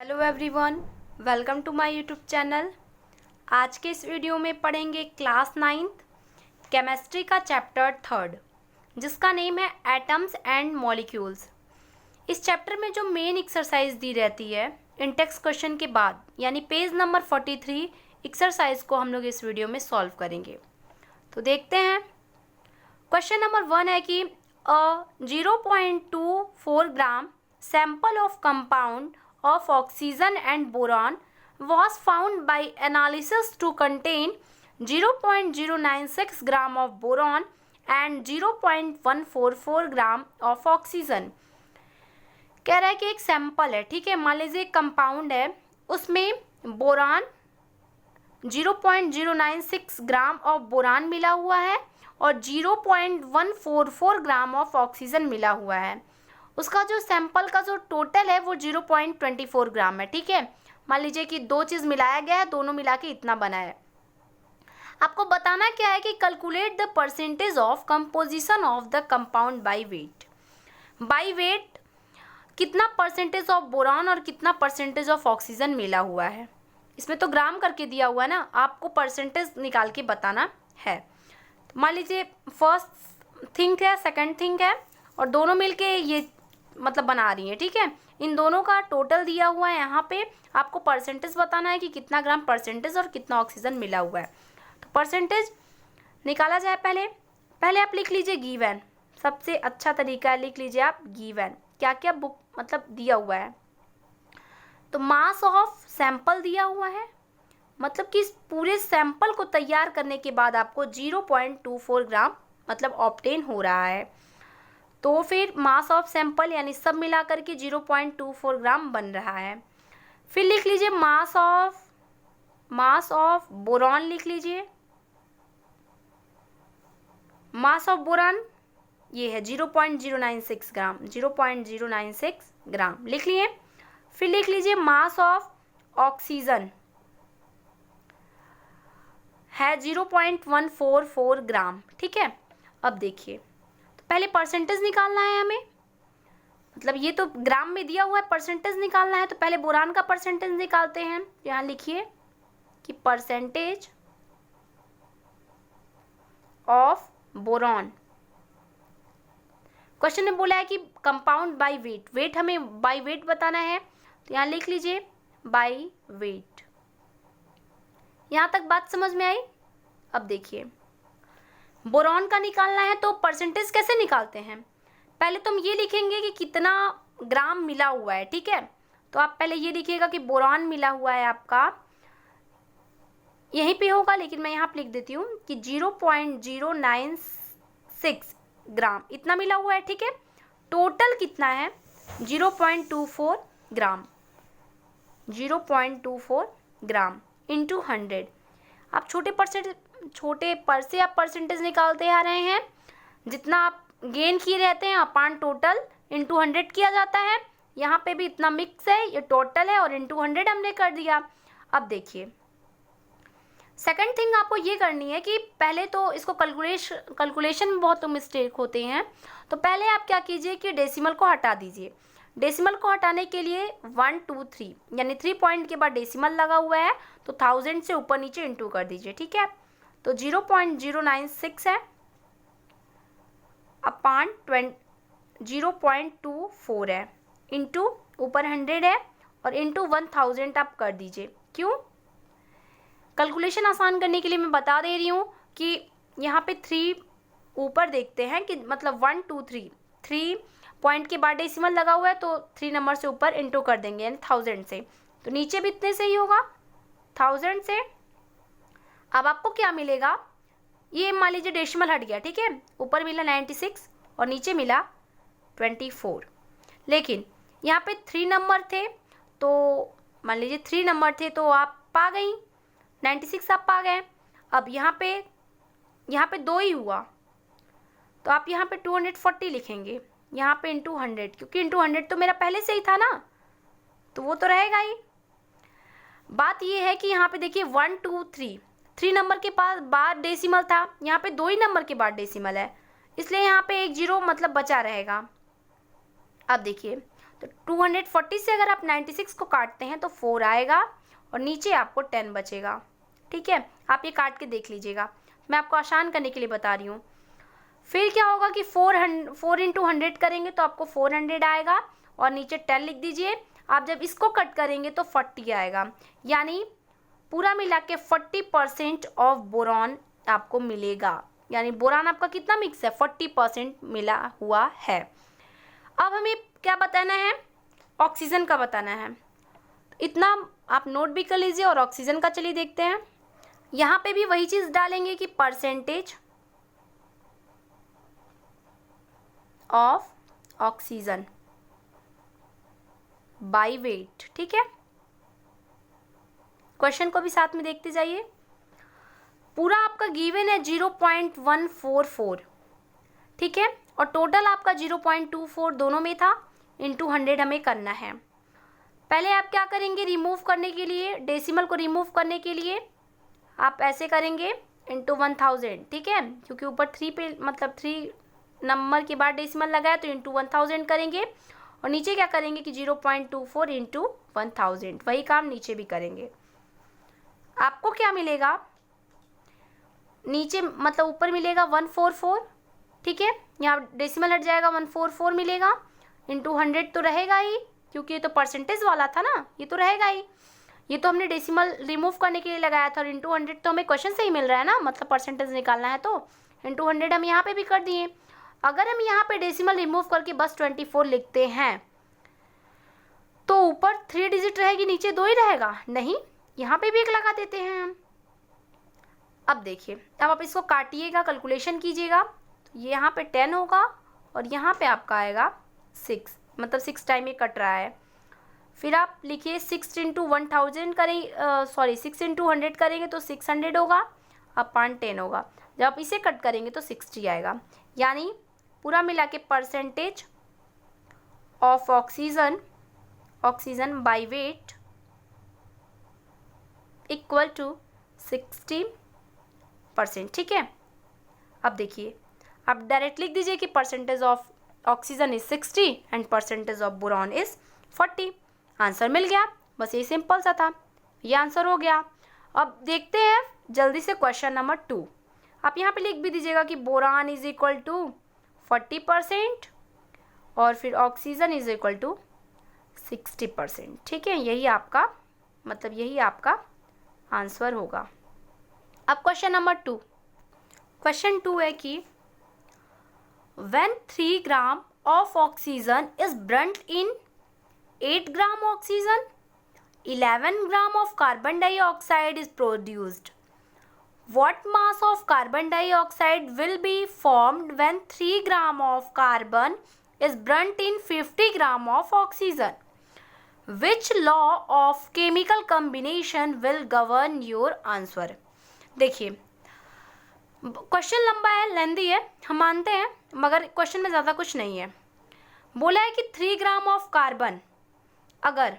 Hello everyone, welcome to my YouTube channel. आज के इस वीडियो में पढ़ेंगे क्लास 9th केमिस्ट्री का चैप्टर 3 जिसका नेम है एटम्स एंड मॉलिक्यूल्स। इस चैप्टर में जो मेन एक्सरसाइज दी रहती है इंटेक्स क्वेश्चन के बाद यानी पेज नंबर 43 एक्सरसाइज को हम लोग इस वीडियो में सॉल्व करेंगे। तो देखते हैं। क्वेश्चन नंबर 1 है कि 0.24 gram sample of compound of oxygen and boron was found by analysis to contain 0.096 gram of boron and 0.144 gram of oxygen। कह रहा है कि एक सैंपल है, ठीक है। मान लीजिए एक कंपाउंड है, उसमें बोरान 0.096 ग्राम ऑफ बोरान मिला हुआ है और 0.144 ग्राम ऑफ ऑक्सीजन मिला हुआ है। उसका जो सैंपल का जो टोटल है वो 0.24 ग्राम है, ठीक है। मान लीजिए कि दो चीज़ मिलाया गया है, दोनों मिला के इतना बना है। आपको बताना क्या है कि calculate the percentage of composition of the compound by weight. By weight कितना परसेंटेज ऑफ बोरान और कितना परसेंटेज ऑफ ऑक्सीजन मिला हुआ है। इसमें तो ग्राम करके दिया हुआ है ना, आपको परसेंटेज निकाल के बताना है। मान लीजिए फर्स्ट थिंग है, सेकेंड थिंग है और दोनों मिलके ये मतलब बना रही है, ठीक है। इन दोनों का टोटल दिया हुआ है, यहाँ पे आपको परसेंटेज बताना है कि कितना ग्राम परसेंटेज और कितना ऑक्सीजन मिला हुआ है। तो परसेंटेज निकाला जाए। पहले आप लिख लीजिए गिवन। सबसे अच्छा तरीका है, लिख लीजिए आप गिवन क्या क्या बुक मतलब दिया हुआ है। तो मास ऑफ सैंपल दिया हुआ है, मतलब कि इस पूरे सैंपल को तैयार करने के बाद आपको 0.24 ग्राम मतलब ऑब्टेन हो रहा है। तो फिर मास ऑफ सैंपल यानी सब मिलाकर के 0.24 ग्राम बन रहा है। फिर लिख लीजिए मास ऑफ बोरॉन लिख लीजिए। मास ऑफ बोरॉन ये है 0.096 ग्राम, 0.096 ग्राम लिख लिए। फिर लिख लीजिए मास ऑफ ऑक्सीजन है 0.144 ग्राम, ठीक है। अब देखिए, पहले परसेंटेज निकालना है हमें, मतलब ये तो ग्राम में दिया हुआ है, परसेंटेज निकालना है। तो पहले बोरान का परसेंटेज निकालते हैं। यहाँ लिखिए कि परसेंटेज ऑफ बोरॉन। क्वेश्चन में बोला है कि कंपाउंड बाय वेट, वेट हमें बाय वेट बताना है। तो यहाँ लिख लीजिए बाय वेट। यहाँ तक बात समझ में आई। अब देखिए बोरॉन का निकालना है तो परसेंटेज कैसे निकालते हैं। पहले तुम ये लिखेंगे कि कितना ग्राम मिला हुआ है, ठीक है। तो आप पहले ये लिखिएगा कि बोरॉन मिला हुआ है आपका, यहीं पे होगा लेकिन मैं यहाँ पे लिख देती हूँ कि 0.096 ग्राम इतना मिला हुआ है, ठीक है। टोटल कितना है 0.24 ग्राम, 0.24 ग्राम इंटू 100। आप छोटे पर से आप परसेंटेज निकालते आ रहे हैं। जितना आप गेन किए रहते हैं अपान टोटल इंटू 100 किया जाता है। यहाँ पे भी इतना मिक्स है, ये टोटल है और इंटू 100 हमने कर दिया। अब देखिए सेकंड थिंग आपको ये करनी है कि पहले तो इसको कैलकुलेशन में बहुत मिस्टेक होते हैं। तो पहले आप क्या कीजिए कि डेसिमल को हटा दीजिए। डेसिमल को हटाने के लिए 1 2 3 यानी 3 पॉइंट के बाद डेसिमल लगा हुआ है तो 1000 से ऊपर नीचे इंटू कर दीजिए, ठीक है। तो 0.096 है अपान 0.24 है इंटू ऊपर 100 है और इंटू 1000 आप कर दीजिए। क्यों? कैलकुलेशन आसान करने के लिए मैं बता दे रही हूँ कि यहाँ पे 3 ऊपर देखते हैं कि मतलब 1 2 3 पॉइंट के बाद डेसिमल लगा हुआ है तो 3 नंबर से ऊपर इंटू कर देंगे यानी 1000 से। तो नीचे भी इतने से ही होगा 1000 से। अब आपको क्या मिलेगा, ये मान लीजिए डेसिमल हट गया, ठीक है। ऊपर मिला 96 और नीचे मिला 24। लेकिन यहाँ पे 3 नंबर थे तो मान लीजिए 3 नंबर थे तो आप पा गई 96 आप पा गए। अब यहाँ पे 2 ही हुआ तो आप यहाँ पे 240 लिखेंगे, यहाँ पे इंटू 100 क्योंकि इंटू 100 तो मेरा पहले से ही था ना, तो वो तो रहेगा ही। बात ये है कि यहाँ पे देखिए 1 2 3 नंबर के पास बाद डेसिमल था, यहाँ पे 2 ही नंबर के बाद डेसिमल है, इसलिए यहाँ पे एक जीरो मतलब बचा रहेगा। अब देखिए तो 240 से अगर आप 96 को काटते हैं तो 4 आएगा और नीचे आपको 10 बचेगा। ठीक है, आप ये काट के देख लीजिएगा, मैं आपको आसान करने के लिए बता रही हूँ। फिर क्या होगा कि 4 इंटू 100 करेंगे तो आपको 400 आएगा और नीचे 10 लिख दीजिए। आप जब इसको कट करेंगे तो 40 आएगा, यानी पूरा मिला के 40% ऑफ बोरॉन आपको मिलेगा। यानी बोरान आपका कितना मिक्स है, 40% मिला हुआ है। अब हमें क्या बताना है, ऑक्सीजन का बताना है। इतना आप नोट भी कर लीजिए और ऑक्सीजन का चलिए देखते हैं। यहाँ पे भी वही चीज़ डालेंगे कि percentage of oxygen by wait. ठीक है, क्वेश्चन को भी साथ में देखते जाइए। पूरा आपका गिवन है 0.144, ठीक है, और टोटल आपका 0.24 दोनों में था, इंटू 100 हमें करना है। पहले आप क्या करेंगे, रिमूव करने के लिए, डेसिमल को रिमूव करने के लिए आप ऐसे करेंगे इंटू 1000। ठीक है, क्योंकि ऊपर 3 पे मतलब 3 नंबर के बाद डेसिमल लगाया तो इंटू 1000 करेंगे और नीचे क्या करेंगे कि 0.24 इंटू 1000, वही काम नीचे भी करेंगे। आपको क्या मिलेगा, नीचे मतलब ऊपर मिलेगा 144, ठीक है, यहाँ डेसिमल हट जाएगा 144 मिलेगा, इंटू 100 तो रहेगा ही क्योंकि ये तो परसेंटेज वाला था ना, ये तो रहेगा ही। ये तो हमने डेसिमल रिमूव करने के लिए लगाया था और इंटू 100 तो हमें क्वेश्चन से ही मिल रहा है ना, मतलब परसेंटेज निकालना है तो इंटू 100 हम यहाँ पे भी कर दिए। अगर हम यहाँ पे डेसिमल रिमूव करके बस 24 लिखते हैं तो ऊपर 3 डिजिट रहेगी, नीचे 2 ही रहेगा, नहीं, यहाँ पे भी 1 लगा देते हैं हम। अब देखिए, अब आप इसको काटिएगा, कैलकुलेशन कीजिएगा, तो ये यहाँ पे 10 होगा और यहाँ पे आपका आएगा 6, मतलब 6 टाइम ये कट रहा है। फिर आप लिखिए 6 इंटू 1000 करें, सॉरी 6 इंटू 100 करेंगे तो 600 होगा, अब 10 होगा। जब आप इसे कट करेंगे तो 60 आएगा, यानी पूरा मिला के percentage of oxygen by weight equal to 60%। ठीक है, अब देखिए, आप डायरेक्ट लिख दीजिए कि percentage of oxygen is 60 and percentage of boron is 40। Answer मिल गया, बस ये सिंपल सा था, ये आंसर हो गया। अब देखते हैं जल्दी से क्वेश्चन नंबर 2। आप यहाँ पे लिख भी दीजिएगा कि बोरान इज इक्वल टू 40% और फिर ऑक्सीजन इज इक्वल टू 60%। ठीक है, यही आपका मतलब यही आपका आंसर होगा। अब क्वेश्चन नंबर 2, क्वेश्चन 2 है कि when 3 gram of oxygen is burnt in 8 gram oxygen, 11 gram of carbon dioxide is produced. What mass of carbon dioxide will be formed when 3 gram of carbon is burnt in 50 gram of oxygen? Which law of chemical combination will govern your answer? देखिए, question लंबा है, लेंदी है, हम मानते हैं, मगर question में ज़्यादा कुछ नहीं है। बोला है कि 3 ग्राम ऑफ कार्बन अगर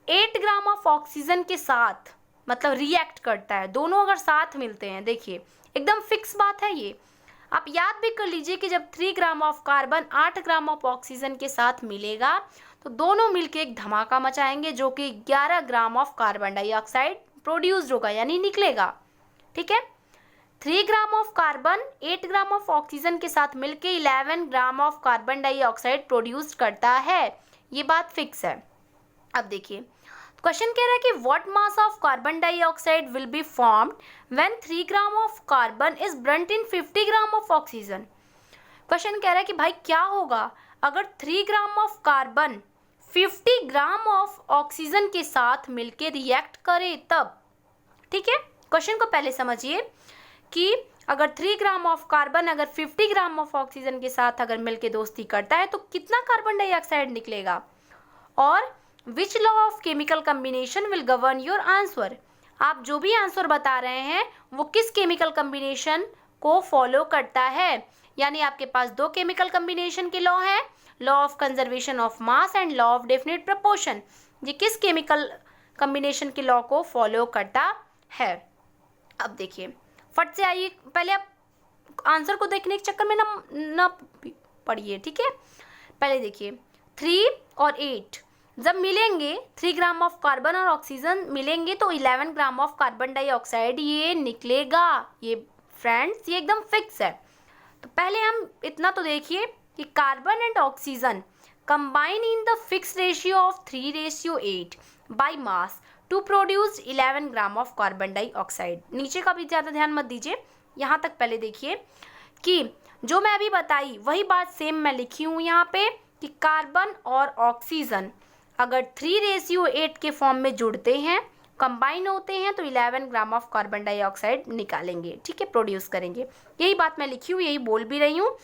8 ग्राम ऑफ ऑक्सीजन के साथ मतलब रिएक्ट करता है, दोनों अगर साथ मिलते हैं, देखिए एकदम फिक्स बात है ये। आप याद भी कर लीजिए कि जब 3 gram of carbon 8 gram of oxygen के साथ मिलेगा तो दोनों मिलके एक धमाका मचाएंगे जो कि 11 gram of carbon dioxide produced होगा, यानी निकलेगा। ठीक है, 3 gram of carbon 8 gram of oxygen के साथ मिलके 11 gram of carbon dioxide produce करता है, ये बात फिक्स है। अब देखिए, क्वेश्चन कह रहा है कि what mass of carbon dioxide will be formed when 3 gram of carbon is Brunt in 50 gram of oxygen. Question कह रहा है कि भाई क्या होगा अगर 3 gram of carbon 50 gram of oxygen के साथ मिलके रिएक्ट करे तब। ठीक है, क्वेश्चन को पहले समझिए कि अगर 3 ग्राम ऑफ कार्बन अगर 50 ग्राम ऑफ ऑक्सीजन के साथ अगर मिलके दोस्ती करता है तो कितना कार्बन डाइऑक्साइड निकलेगा, और which law of chemical combination will govern your answer. आप जो भी आंसर बता रहे हैं वो किस केमिकल कम्बिनेशन को फॉलो करता है, यानी आपके पास 2 केमिकल कम्बिनेशन के लॉ हैं, law of conservation of mass and law of definite proportion. ये किस केमिकल कम्बिनेशन के लॉ को फॉलो करता है। अब देखिए, फट से आइए, पहले आप आंसर को देखने के चक्कर में ना पढ़िए। ठीक है, पहले देखिए 3 और 8 जब मिलेंगे, 3 ग्राम ऑफ कार्बन और ऑक्सीजन मिलेंगे तो 11 ग्राम ऑफ कार्बन डाइऑक्साइड ये निकलेगा। ये फ्रेंड्स ये एकदम फिक्स है। तो पहले हम इतना तो देखिए कि carbon and oxygen combine in the fix ratio of 3:8 by mass to produce 11 gram of carbon dioxide. नीचे का भी ज़्यादा ध्यान मत दीजिए, यहाँ तक पहले देखिए कि जो मैं अभी बताई वही बात सेम मैं लिखी हूँ यहाँ पे कि कार्बन और ऑक्सीजन अगर 3:8 के फॉर्म में जुड़ते हैं, कंबाइन होते हैं तो 11 ग्राम ऑफ कार्बन डाइऑक्साइड निकालेंगे, ठीक है, प्रोड्यूस करेंगे। यही बात मैं लिखी हूँ, यही बोल भी रही हूँ।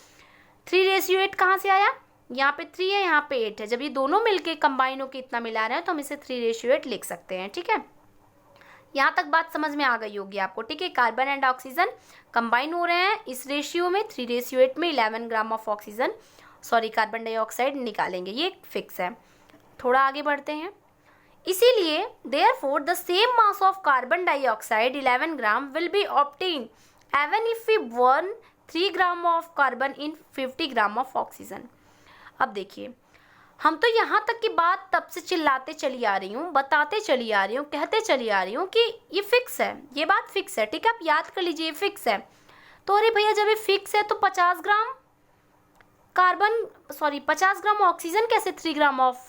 3:8 कहाँ से आया? यहाँ पे 3 है, यहाँ पे 8 है। जब ये दोनों मिलके कंबाइन होकर इतना मिला रहे हैं तो हम इसे 3:8 लिख सकते हैं, ठीक है। यहाँ तक बात समझ में आ गई होगी आपको, ठीक है। कार्बन एंड ऑक्सीजन कंबाइन हो रहे हैं इस रेशियो में, 3:8 में 11 gram of oxygen carbon dioxide निकालेंगे, ये फिक्स है। थोड़ा आगे बढ़ते हैं। इसीलिए therefore the same mass of carbon dioxide 11 gram will be obtain even if we burn 3 gram of carbon in 50 gram of oxygen. अब देखिए, हम तो यहाँ तक की बात तब से चिल्लाते चली आ रही हूँ, बताते चली आ रही हूँ, कहते चली आ रही हूँ कि ये फिक्स है, ये बात फिक्स है, ठीक है। आप याद कर लीजिए, ये फिक्स है। तो अरे भैया जब ये फिक्स है तो 50 ग्राम ऑक्सीजन कैसे 3 ग्राम ऑफ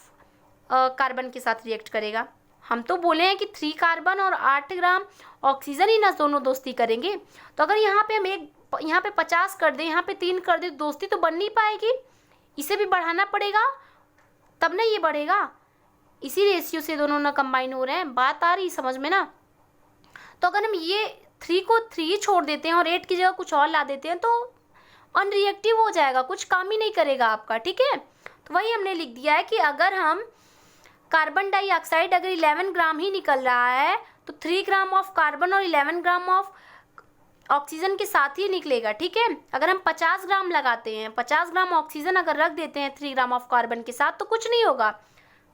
कार्बन के साथ रिएक्ट करेगा? हम तो बोले हैं कि 3 कार्बन और 8 ग्राम ऑक्सीजन ही ना दोनों दोस्ती करेंगे। तो अगर यहाँ पे हम यहाँ पे 50 कर दें, यहाँ पे 3 कर दें, दोस्ती तो बन नहीं पाएगी। इसे भी बढ़ाना पड़ेगा तब ना ये बढ़ेगा। इसी रेशियो से दोनों ना कंबाइन हो रहे हैं। बात आ रही समझ में ना? तो अगर हम ये 3 को 3 छोड़ देते हैं और 8 की जगह कुछ और ला देते हैं तो अनरिएक्टिव हो जाएगा, कुछ काम ही नहीं करेगा आपका, ठीक है। तो वही हमने लिख दिया है कि अगर हम कार्बन डाइऑक्साइड अगर 11 ग्राम ही निकल रहा है तो 3 ग्राम ऑफ कार्बन और 11 ग्राम ऑफ ऑक्सीजन के साथ ही निकलेगा, ठीक है। अगर हम 50 ग्राम लगाते हैं, 50 ग्राम ऑक्सीजन अगर रख देते हैं 3 ग्राम ऑफ कार्बन के साथ तो कुछ नहीं होगा।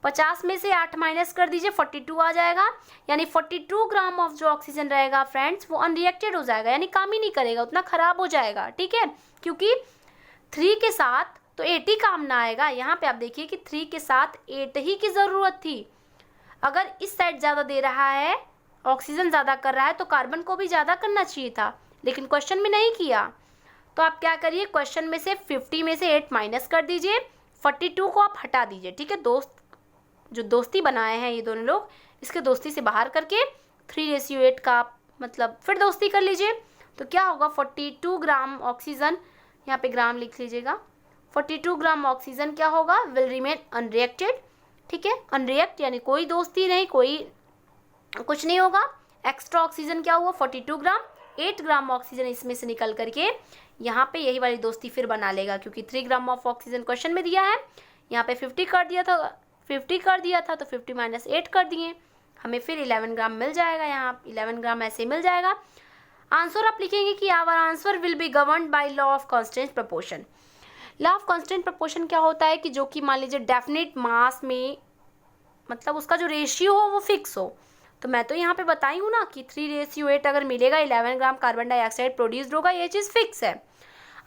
50 में से 8 माइनस कर दीजिए, 42 आ जाएगा। यानी 42 ग्राम ऑफ जो ऑक्सीजन रहेगा फ्रेंड्स वो अनरिएक्टेड हो जाएगा, यानी काम ही नहीं करेगा, उतना खराब हो जाएगा, ठीक है। क्योंकि 3 के साथ तो 8 ही काम ना आएगा। यहाँ पे आप देखिए कि 3 के साथ 8 ही की ज़रूरत थी। अगर इस साइड ज़्यादा दे रहा है, ऑक्सीजन ज़्यादा कर रहा है तो कार्बन को भी ज़्यादा करना चाहिए था, लेकिन क्वेश्चन में नहीं किया। तो आप क्या करिए, क्वेश्चन में से 50 में से 8 माइनस कर दीजिए, 42 को आप हटा दीजिए, ठीक है। जो दोस्ती बनाए हैं ये दोनों लोग, इसके दोस्ती से बाहर करके 3:8 का मतलब फिर दोस्ती कर लीजिए। तो क्या होगा, 42 ग्राम ऑक्सीजन, यहाँ पे ग्राम लिख लीजिएगा, 42 ग्राम ऑक्सीजन क्या होगा, विल रिमेन अनरिएक्टेड, ठीक है। अनरिएक्ट यानी कोई दोस्ती नहीं, कोई कुछ नहीं होगा। एक्स्ट्रा ऑक्सीजन क्या हुआ, 42 ग्राम, 8 ग्राम ऑक्सीजन इसमें से निकल करके यहाँ पे यही वाली दोस्ती फिर बना लेगा, क्योंकि 3 ग्राम ऑफ ऑक्सीजन क्वेश्चन में दिया है। यहाँ पे 50 कर दिया था तो 50 माइनस 8 कर दिए, हमें फिर 11 ग्राम मिल जाएगा। यहाँ 11 ग्राम ऐसे मिल जाएगा। आंसर आप लिखेंगे कि our answer will be governed by law of constant proportion. Law of constant proportion क्या होता है कि जो कि मान लीजिए डेफिनेट मास में मतलब उसका जो रेशियो हो वो फिक्स हो। तो मैं तो यहाँ पे बताई हूँ ना कि 3:8 अगर मिलेगा 11 ग्राम कार्बन डाइऑक्साइड प्रोड्यूस्ड होगा, ये चीज़ फिक्स है।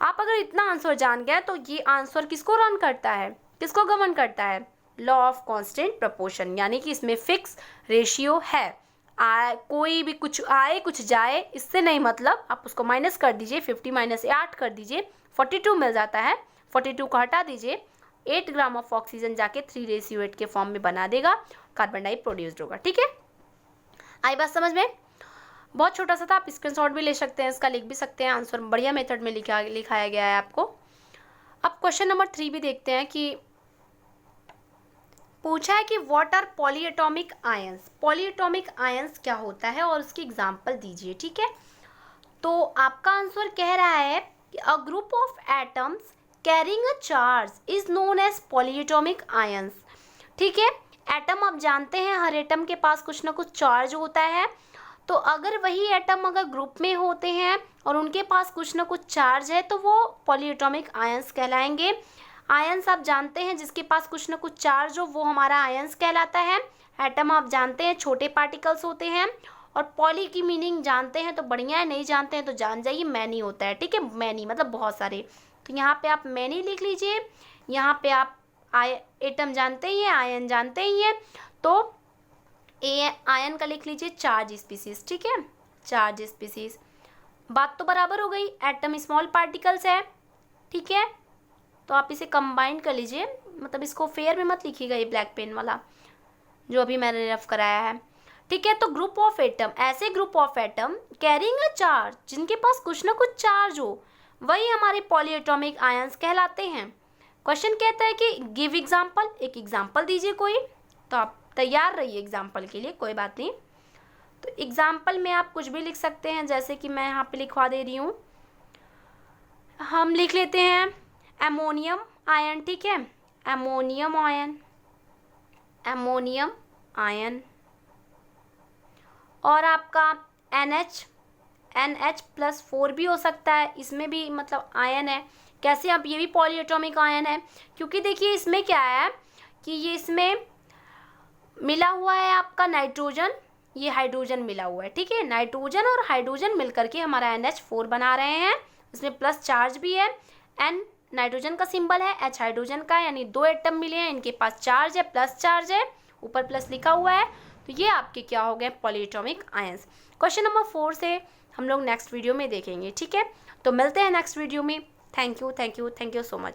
आप अगर इतना आंसर जान गए तो ये आंसर किसको रन करता है, किसको गवर्न करता है, लॉ ऑफ कांस्टेंट प्रोपोर्शन, यानी कि इसमें फिक्स रेशियो है। कोई भी कुछ आए कुछ जाए इससे नहीं मतलब, आप उसको माइनस कर दीजिए, 50 माइनस 8 कर दीजिए, 42 मिल जाता है। 42 को हटा दीजिए, 8 ग्राम ऑफ ऑक्सीजन जाके 3:8 के फॉर्म में बना देगा, कार्बन डाई प्रोड्यूस्ड होगा, ठीक है। आई बात समझ में? बहुत छोटा सा था, आप स्क्रीनशॉट भी ले सकते हैं, इसका लिख भी सकते हैं, आंसर बढ़िया मेथड में लिखाया गया है आपको। अब क्वेश्चन नंबर 3 भी देखते हैं कि पूछा है कि what are polyatomic ions. Polyatomic ions क्या होता है और उसकी एग्जांपल दीजिए, ठीक है। तो आपका आंसर कह रहा है कि a group of atoms carrying a charge is known as polyatomic ions, ठीक है। एटम आप जानते हैं हर एटम के पास कुछ ना कुछ चार्ज होता है, तो अगर वही एटम अगर ग्रुप में होते हैं और उनके पास कुछ ना कुछ चार्ज है तो वो पॉलीएटॉमिक आयंस कहलाएंगे। आयंस आप जानते हैं जिसके पास कुछ ना कुछ चार्ज हो वो हमारा आयंस कहलाता है। एटम आप जानते हैं छोटे पार्टिकल्स होते हैं, और पॉली की मीनिंग जानते हैं तो बढ़िया है, नहीं जानते हैं तो जान जाइए मैनी होता है, ठीक है। मैनी मतलब बहुत सारे, तो यहाँ पे आप मैनी लिख लीजिए, यहाँ पे आप एटम जानते ही हैं, आयन जानते ही हैं, तो आयन का लिख लीजिए चार्ज स्पीसीज, ठीक है, चार्ज स्पीसीज। बात तो बराबर हो गई, एटम स्मॉल पार्टिकल्स है, ठीक है, तो आप इसे कंबाइन कर लीजिए, मतलब इसको फेयर में मत लिखिएगा ये ब्लैक पेन वाला जो अभी मैंने रफ कराया है, ठीक है। तो ग्रुप ऑफ एटम, ऐसे group of atom carrying a charge, जिनके पास कुछ ना कुछ चार्ज हो, वही हमारे पॉलीएटॉमिक आयंस कहलाते हैं। क्वेश्चन कहता है कि गिव एग्जाम्पल, एक एग्जाम्पल दीजिए कोई, तो आप तैयार रहिए एग्जाम्पल के लिए, कोई बात नहीं। तो एग्जाम्पल में आप कुछ भी लिख सकते हैं, जैसे कि मैं यहाँ पे लिखवा दे रही हूँ, हम लिख लेते हैं एमोनियम आयन, ठीक है, एमोनियम आयन, एमोनियम आयन। और आपका NH+4 भी हो सकता है, इसमें भी मतलब आयन है। कैसे, अब ये भी पॉलीएटॉमिक आयन है, क्योंकि देखिए इसमें क्या है कि ये इसमें मिला हुआ है आपका नाइट्रोजन, ये हाइड्रोजन मिला हुआ है, ठीक है, नाइट्रोजन और हाइड्रोजन मिलकर के हमारा NH4 बना रहे हैं, इसमें प्लस चार्ज भी है, N नाइट्रोजन का सिंबल है, H हाइड्रोजन का, यानी दो एटम मिले हैं, इनके पास चार्ज है, प्लस चार्ज है, ऊपर प्लस लिखा हुआ है, तो ये आपके क्या हो गए पॉलीएटॉमिक आयंस। क्वेश्चन नंबर 4 से हम लोग नेक्स्ट वीडियो में देखेंगे, ठीक है, तो मिलते हैं नेक्स्ट वीडियो में। Thank you so much.